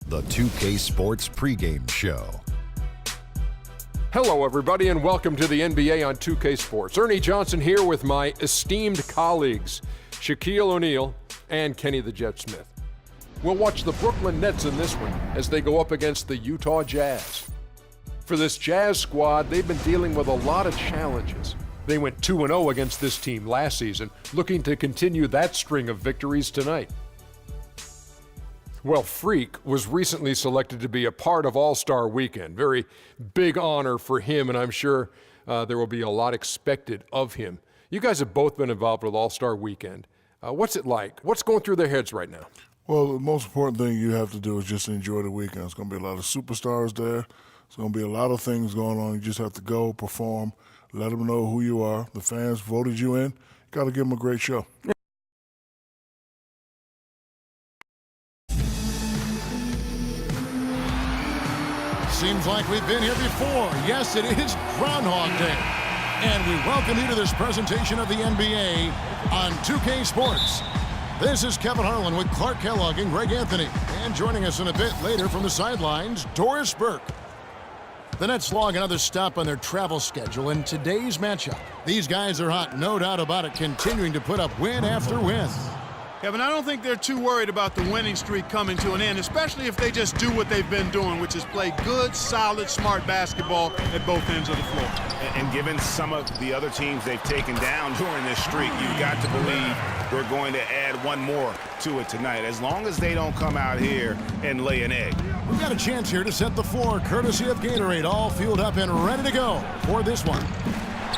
The 2K Sports pregame show. Hello, everybody, and welcome to the NBA on 2K Sports. Ernie Johnson here with my esteemed colleagues, Shaquille O'Neal and Kenny the Jet Smith. We'll watch the Brooklyn Nets in this one as they go up against the Utah Jazz. For this Jazz squad, they've been dealing with a lot of challenges. They went 2-0 against this team last season, looking to continue that string of victories tonight. Well, Freak was recently selected to be a part of All-Star Weekend. Very big honor for him, and I'm sure there will be a lot expected of him. You guys have both been involved with All-Star Weekend. What's it like? What's going through their heads right now? Well, the most important thing you have to do is just enjoy the weekend. There's going to be a lot of superstars there. There's going to be a lot of things going on. You just have to go, perform, let them know who you are. The fans voted you in. You got to give them a great show. Seems like we've been here before. Yes, it is Groundhog Day. And we welcome you to this presentation of the NBA on 2K Sports. This is Kevin Harlan with Clark Kellogg and Greg Anthony. And joining us in a bit later from the sidelines, Doris Burke. The Nets log another stop on their travel schedule in today's matchup. These guys are hot, no doubt about it, continuing to put up win after win. Kevin, I don't think they're too worried about the winning streak coming to an end, especially if they just do what they've been doing, which is play good, solid, smart basketball at both ends of the floor. And given some of the other teams they've taken down during this streak, you've got to believe they're going to add one more to it tonight, as long as they don't come out here and lay an egg. We've got a chance here to set the floor, courtesy of Gatorade, all fueled up and ready to go for this one.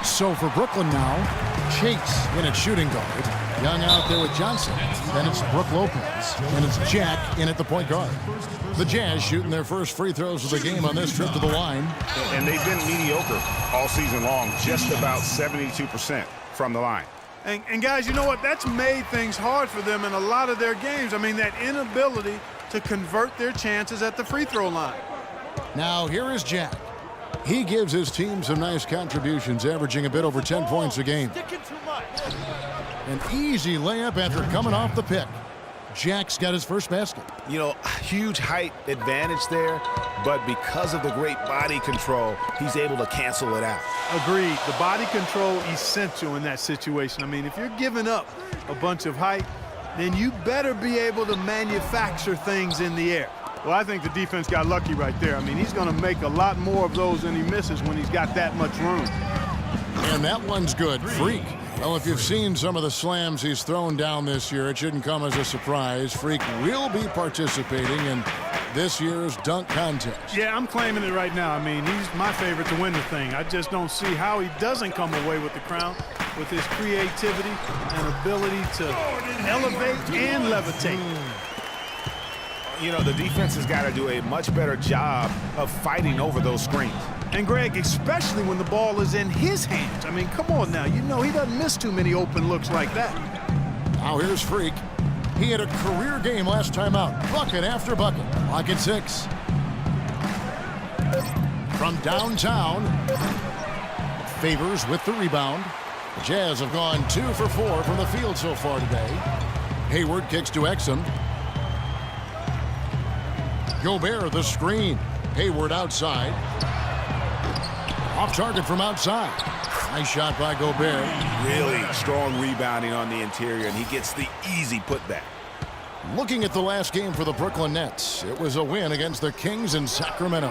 So for Brooklyn now, Chase in at shooting guard. Young out there with Johnson. Then it's Brook Lopez. And it's Jack in at the point guard. The Jazz shooting their first free throws of the game on this trip to the line. And they've been mediocre all season long, just about 72% from the line. And guys, you know what? That's made things hard for them in a lot of their games. I mean, that inability to convert their chances at the free throw line. Now here is Jack. He gives his team some nice contributions, averaging a bit over 10 points a game. An easy layup after coming off the pick. Jack's got his first basket. You know, huge height advantage there, but because of the great body control, he's able to cancel it out. Agreed. The body control essential in that situation. I mean, if you're giving up a bunch of height, then you better be able to manufacture things in the air. Well, I think the defense got lucky right there. I mean, he's going to make a lot more of those than he misses when he's got that much room. And that one's good. Freak. Well, if you've seen some of the slams he's thrown down this year, it shouldn't come as a surprise. Freak will be participating in this year's dunk contest. Yeah, I'm claiming it right now. I mean, he's my favorite to win the thing. I just don't see how he doesn't come away with the crown with his creativity and ability to elevate and levitate. You know, the defense has got to do a much better job of fighting over those screens. And Greg, especially when the ball is in his hands. I mean, come on now. You know he doesn't miss too many open looks like that. Now here's Freak. He had a career game last time out. Bucket after bucket. Lock at 6. From downtown. Favors with the rebound. The Jazz have gone 2 for 4 from the field so far today. Hayward kicks to Exum. Gobert the screen. Hayward outside. Off target from outside. Nice shot by Gobert. Really strong rebounding on the interior, and he gets the easy putback. Looking at the last game for the Brooklyn Nets, it was a win against the Kings in Sacramento.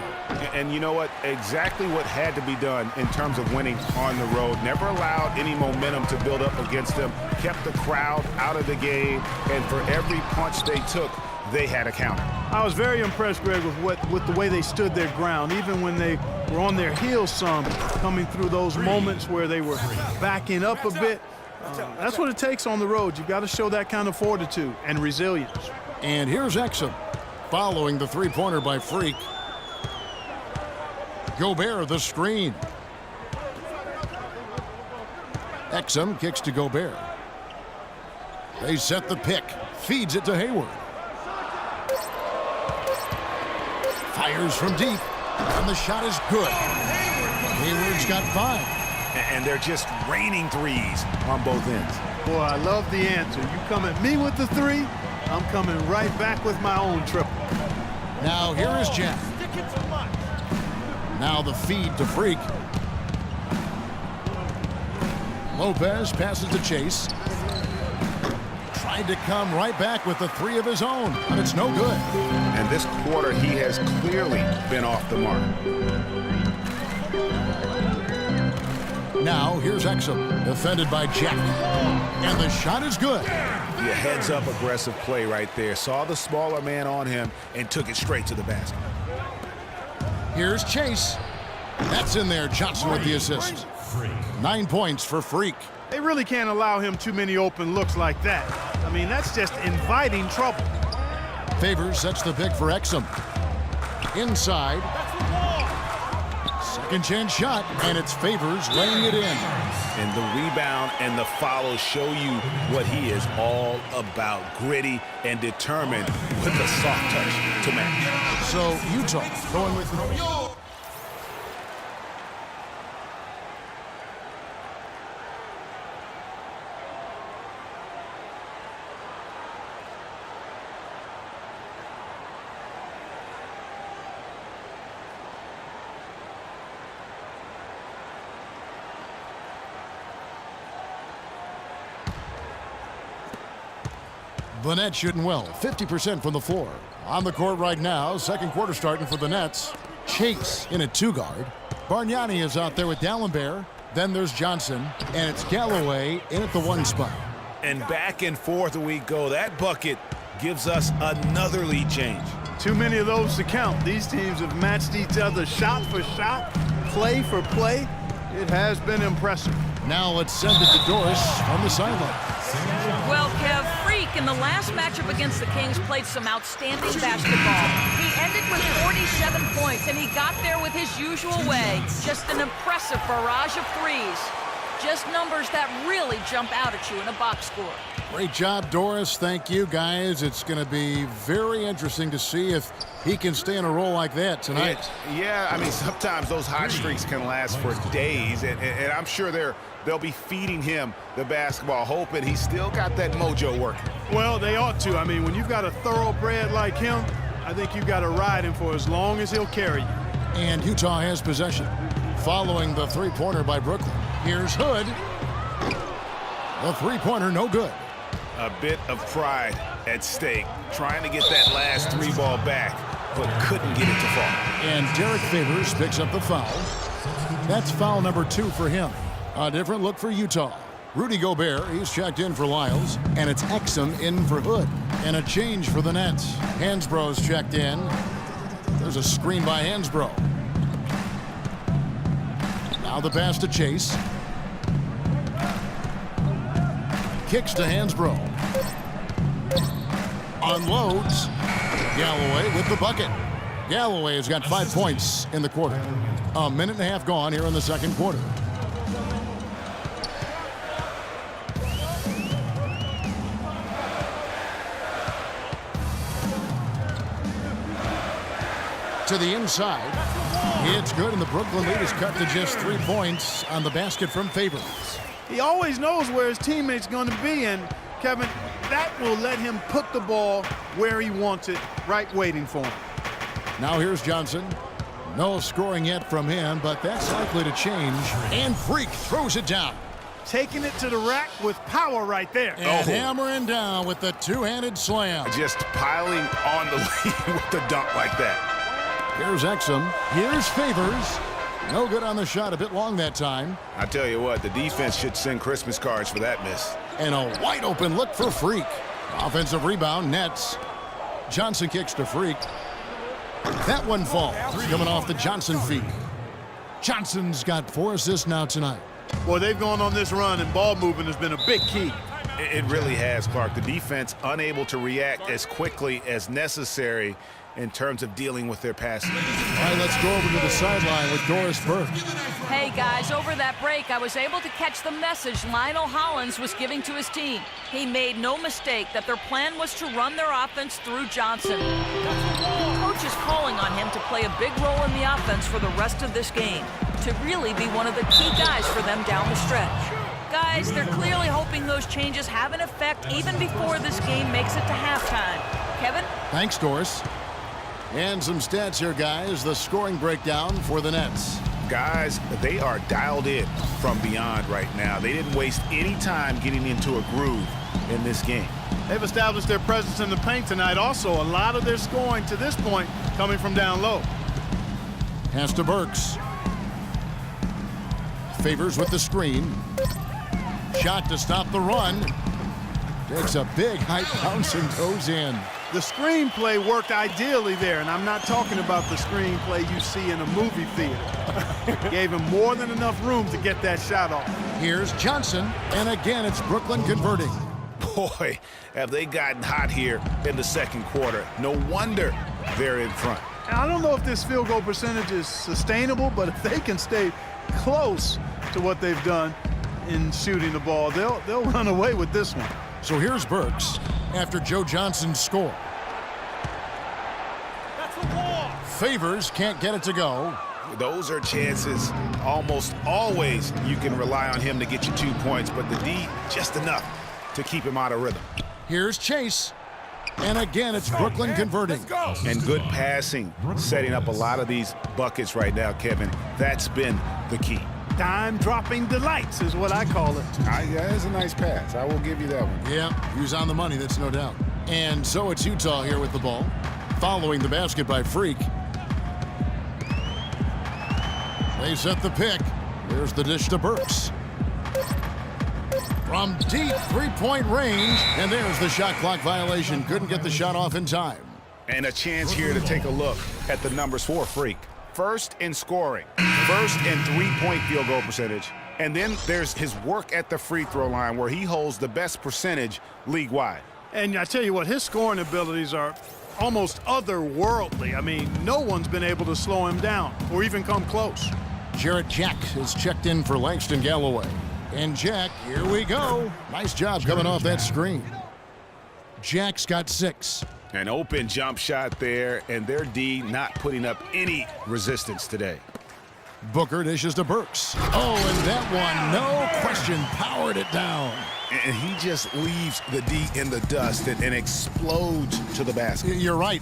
And you know what? Exactly what had to be done in terms of winning on the road. Never allowed any momentum to build up against them. Kept the crowd out of the game, and for every punch they took, they had a counter. I was very impressed, Greg, with the way they stood their ground, even when they were on their heels some, coming through those moments where they were backing up a bit. That's what it takes on the road. You've got to show that kind of fortitude and resilience. And here's Exum following the three-pointer by Freak. Gobert the screen. Exum kicks to Gobert. They set the pick. Feeds it to Hayward. Fires from deep. And the shot is good. Hayward's got 5. And they're just raining threes on both ends. Boy, I love the answer. You come at me with the 3, I'm coming right back with my own triple. Now here is Jack. Now the feed to Freak. Lopez passes to Chase. Tried to come right back with the three of his own, but it's no good. And this quarter, he has clearly been off the mark. Now here's Exum, defended by Jack. And the shot is good. Yeah, heads-up aggressive play right there. Saw the smaller man on him and took it straight to the basket. Here's Chase. That's in there. Johnson with the assist. 9 points for Freak. They really can't allow him too many open looks like that. I mean, that's just inviting trouble. Favors sets the pick for Exum. Inside. Second chance shot, and it's Favors laying it in. And the rebound and the follow show you what he is all about. Gritty and determined with a soft touch to match. So Utah going with no. The Nets shooting well, 50% from the floor. On the court right now, second quarter starting for the Nets. Chase in at 2 guard. Bargnani is out there with Dallenberg. Then there's Johnson, and it's Galloway in at the 1 spot. And back and forth we go. That bucket gives us another lead change. Too many of those to count. These teams have matched each other shot for shot, play for play. It has been impressive. Now let's send it to Doris from the sideline. Well, Kev, Freak in the last matchup against the Kings played some outstanding basketball. He ended with 47 points, and he got there with his usual way. Just an impressive barrage of threes. Just numbers that really jump out at you in a box score. Great job, Doris. Thank you, guys. It's going to be very interesting to see if he can stay in a role like that tonight. Yeah, I mean, sometimes those hot streaks can last for days, and I'm sure they'll be feeding him the basketball, hoping he's still got that mojo working. Well, they ought to. I mean, when you've got a thoroughbred like him, I think you've got to ride him for as long as he'll carry you. And Utah has possession. Following the three-pointer by Brooklyn. Here's Hood. The three-pointer, no good. A bit of pride at stake, trying to get that last 3 ball back, but couldn't get it to fall. And Derek Favors picks up the foul. That's foul number 2 for him. A different look for Utah. Rudy Gobert, he's checked in for Lyles, and it's Exum in for Hood. And a change for the Nets. Hansbrough's checked in. There's a screen by Hansbrough. Now the pass to Chase. Kicks to Hansbrough. Unloads. Galloway with the bucket. Galloway has got 5 points in the quarter. A minute and a half gone here in the second quarter. To the inside. It's good, and the Brooklyn lead is cut to just 3 points on the basket from Favors. He always knows where his teammate's going to be, and Kevin, that will let him put the ball where he wants it, right waiting for him. Now here's Johnson. No scoring yet from him, but that's likely to change. And Freak throws it down. Taking it to the rack with power right there. And hammering down with the two-handed slam. Just piling on the lead with the dunk like that. Here's Exum. Here's Favors. No good on the shot, a bit long that time. I tell you what, the defense should send Christmas cards for that miss. And a wide open look for Freak. Offensive rebound, Nets. Johnson kicks to Freak. That one falls, coming off the Johnson feed. Johnson's got 4 assists now tonight. Boy, they've gone on this run, and ball movement has been a big key. It really has, Clark. The defense unable to react as quickly as necessary in terms of dealing with their passing. All right, let's go over to the sideline with Doris Burke. Hey, guys, over that break, I was able to catch the message Lionel Hollins was giving to his team. He made no mistake that their plan was to run their offense through Johnson. The coach is calling on him to play a big role in the offense for the rest of this game, to really be one of the key guys for them down the stretch. Guys, they're clearly hoping those changes have an effect even before this game makes it to halftime. Kevin? Thanks, Doris. And some stats here, guys. The scoring breakdown for the Nets. Guys, they are dialed in from beyond right now. They didn't waste any time getting into a groove in this game. They've established their presence in the paint tonight. Also, a lot of their scoring to this point coming from down low. Pass to Burks. Favors with the screen. Shot to stop the run. Takes a big height bounce and goes in. The screenplay worked ideally there, and I'm not talking about the screenplay you see in a movie theater. Gave him more than enough room to get that shot off. Here's Johnson, and again it's Brooklyn converting. Boy, have they gotten hot here in the second quarter. No wonder they're in front. I don't know if this field goal percentage is sustainable, but if they can stay close to what they've done in shooting the ball, they'll run away with this one. So here's Burks after Joe Johnson's score. That's a wall. Favors can't get it to go. Those are chances. Almost always you can rely on him to get you 2 points, but the D just enough to keep him out of rhythm. Here's Chase. And again, it's Brooklyn converting. And good passing, setting up a lot of these buckets right now, Kevin. That's been the key. Dime-dropping delights is what I call it. Yeah, it's a nice pass. I will give you that one. Yeah, he was on the money, that's no doubt. And so it's Utah here with the ball, following the basket by Freak. They set the pick. There's the dish to Burks. From deep three-point range, and there's the shot clock violation. Couldn't get the shot off in time. And a chance here to take a look at the numbers for Freak. First in scoring, first in three-point field goal percentage, and then there's his work at the free throw line where he holds the best percentage league-wide. And I tell you what, his scoring abilities are almost otherworldly. I mean, no one's been able to slow him down or even come close. Jarrett Jack is checked in for Langston Galloway. And Jack, here we go. Nice job coming off that screen. Jack's got 6. An open jump shot there, and their D not putting up any resistance today. Booker dishes to Burks. Oh, and that one, no question, powered it down. And he just leaves the D in the dust and explodes to the basket. You're right.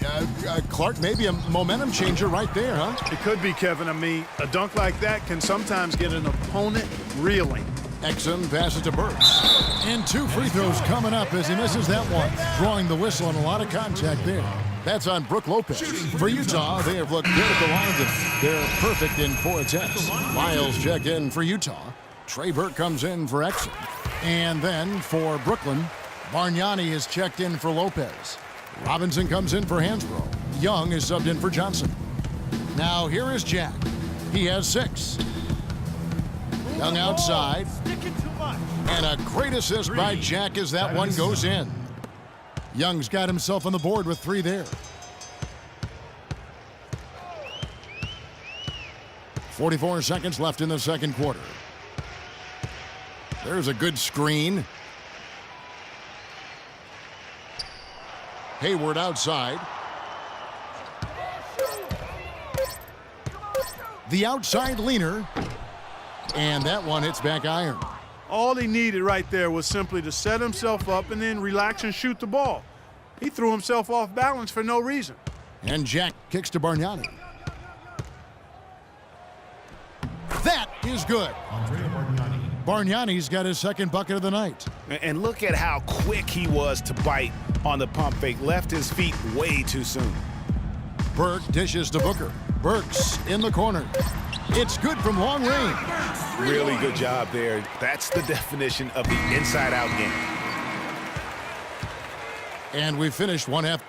Clark, maybe a momentum changer right there, huh? It could be, Kevin. I mean, a dunk like that can sometimes get an opponent reeling. Exum passes to Burks. And 2 free throws coming up as he misses that one. Drawing the whistle and a lot of contact there. That's on Brook Lopez. For Utah, they have looked good at the line. They're perfect in 4 attempts. Miles check in for Utah. Trey Burke comes in for Exum. And then for Brooklyn, Bargnani is checked in for Lopez. Robinson comes in for Hansbrough. Young is subbed in for Johnson. Now here is Jack. He has 6. Young outside. And a great assist by Jack as that one goes in. Young's got himself on the board with 3 there. 44 seconds left in the second quarter. There's a good screen. Hayward outside. The outside leaner. And that one hits back iron. All he needed right there was simply to set himself up and then relax and shoot the ball. He threw himself off balance for no reason. And Jack kicks to Bargnani. That is good. Bargnani's got his second bucket of the night. And look at how quick he was to bite on the pump fake. Left his feet way too soon. Burke dishes to Booker. Burks in the corner. It's good from long range. Really good job there. That's the definition of the inside-out game. And we finished one half.